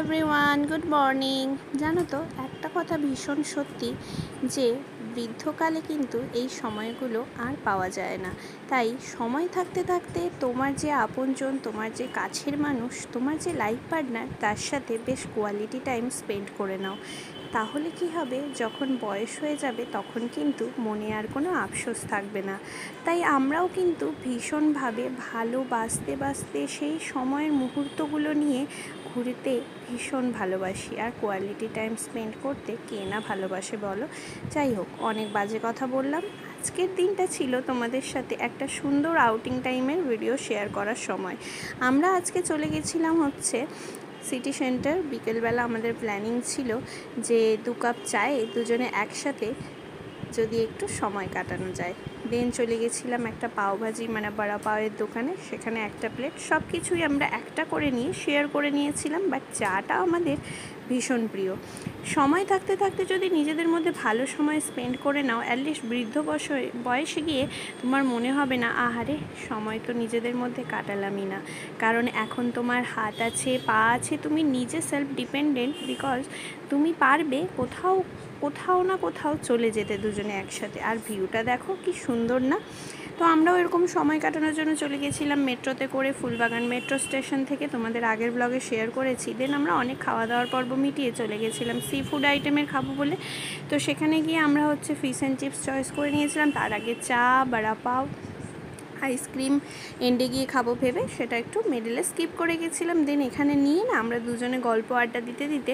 Everyone, good morning. জানো তো, একটা কথা ভীষণ সত্যি যে বৃদ্ধকালে কিন্তু এই সময়গুলো আর পাওয়া যায় না। তাই সময় থাকতে থাকতে তোমার যে আপনজন, তোমার যে কাছের মানুষ, তোমার যে লাইফ পার্টনার, তার সাথে বেশ কোয়ালিটি টাইম স্পেন্ড করে নাও। তাহলে কি হবে, যখন বয়স হয়ে যাবে তখন কিন্তু মনে আর কোনো আফসোস থাকবে না। তাই আমরাও কিন্তু ভীষণভাবে ভালোবাসতে বাসতে সেই সময়ের মুহূর্তগুলো নিয়ে ঘুরতে ভীষণ ভালোবাসি। আর কোয়ালিটি টাইম স্পেন্ড করতে কে না ভালোবাসে বলো। যাই হোক, অনেক বাজে কথা বললাম। আজকের দিনটা ছিল তোমাদের সাথে একটা সুন্দর আউটিং টাইমের ভিডিও শেয়ার করার সময়। আমরা আজকে চলে গেছিলাম হচ্ছে সিটি সেন্টার। বিকেলবেলা আমাদের প্ল্যানিং ছিল যে 2 কাপ চায়ে দুজনে একসাথে যদি একটু সময় কাটানো যায়। দেন চলে গেছিলাম একটা পাওভাজি মানে বড়া পাওয়ের দোকানে। সেখানে একটা প্লেট সব কিছুই আমরা একটা করে নিয়ে শেয়ার করে নিয়েছিলাম। বাট চাটা আমাদের ভীষণ প্রিয়। সময় থাকতে থাকতে যদি নিজেদের মধ্যে ভালো সময় স্পেন্ড করে নাও, অ্যাটলিস্ট বৃদ্ধ বয়সে গিয়ে তোমার মনে হবে না আহারে সময় তো নিজেদের মধ্যে কাটালামই না। কারণ এখন তোমার হাত আছে, পা আছে, তুমি নিজে সেলফ ডিপেন্ডেন্ট। বিকজ তুমি পারবে কোথাও না কোথাও চলে যেতে দুজনে একসাথে। আর ভিউটা দেখো কি সুন্দর না? তো আমরাও এরকম সময় কাটানোর জন্য চলে গেছিলাম মেট্রোতে করে ফুলবাগান মেট্রো স্টেশন থেকে। তোমাদের আগের ব্লগে শেয়ার করেছি। দেন আমরা অনেক খাওয়া দাওয়ার পর্ব মিটিয়ে চলে গেছিলাম সি ফুড আইটেমের খাবো বলে। তো সেখানে গিয়ে আমরা হচ্ছে ফিশ অ্যান্ড চিপস চয়েস করে নিয়েছিলাম। তার আগে চা, বড়া পাও, আইসক্রিম এন্ডে গিয়ে খাবো ভেবে সেটা একটু মিডলে স্কিপ করে গেছিলাম। দেন এখানে নিয়ে না আমরা দুজনে গল্প আড্ডা দিতে দিতে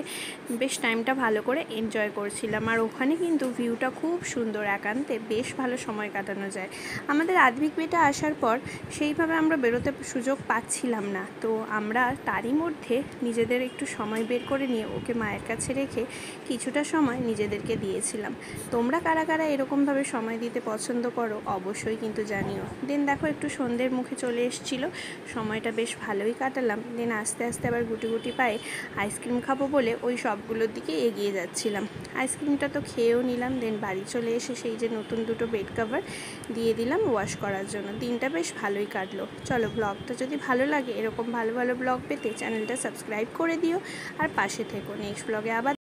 বেশ টাইমটা ভালো করে এনজয় করছিলাম। আর ওখানে কিন্তু ভিউটা খুব সুন্দর, একান্তে বেশ ভালো সময় কাটানো যায়। আমাদের আধভিক বেটা আসার পর সেইভাবে আমরা বেরোতে সুযোগ পাচ্ছিলাম না। তো আমরা তারই মধ্যে নিজেদের একটু সময় বের করে নিয়ে ওকে মায়ের কাছে রেখে কিছুটা সময় নিজেদেরকে দিয়েছিলাম। তোমরা কারা কারা এরকমভাবে সময় দিতে পছন্দ করো অবশ্যই কিন্তু জানিও। দেন দেখো একটু সন্ধ্যের মুখে চলে এসেছিলো, সময়টা বেশ ভালোই কাটালাম। দেন আস্তে আস্তে আবার গুটি গুটি পায়ে আইসক্রিম খাবো বলে ওই সবগুলোর দিকে এগিয়ে যাচ্ছিলাম। আইসক্রিমটা তো খেয়েও নিলাম। দেন বাড়ি চলে এসে সেই যে নতুন দুটো বেড কভার দিয়ে দিলাম ওয়াশ করার জন্য। দিনটা বেশ ভালোই কাটলো। চলো, ব্লগটা যদি ভালো লাগে, এরকম ভালো ভালো ব্লগ পেতে চ্যানেলটা সাবস্ক্রাইব করে দিও আর পাশে থেকো। নেক্সট ব্লগে আবার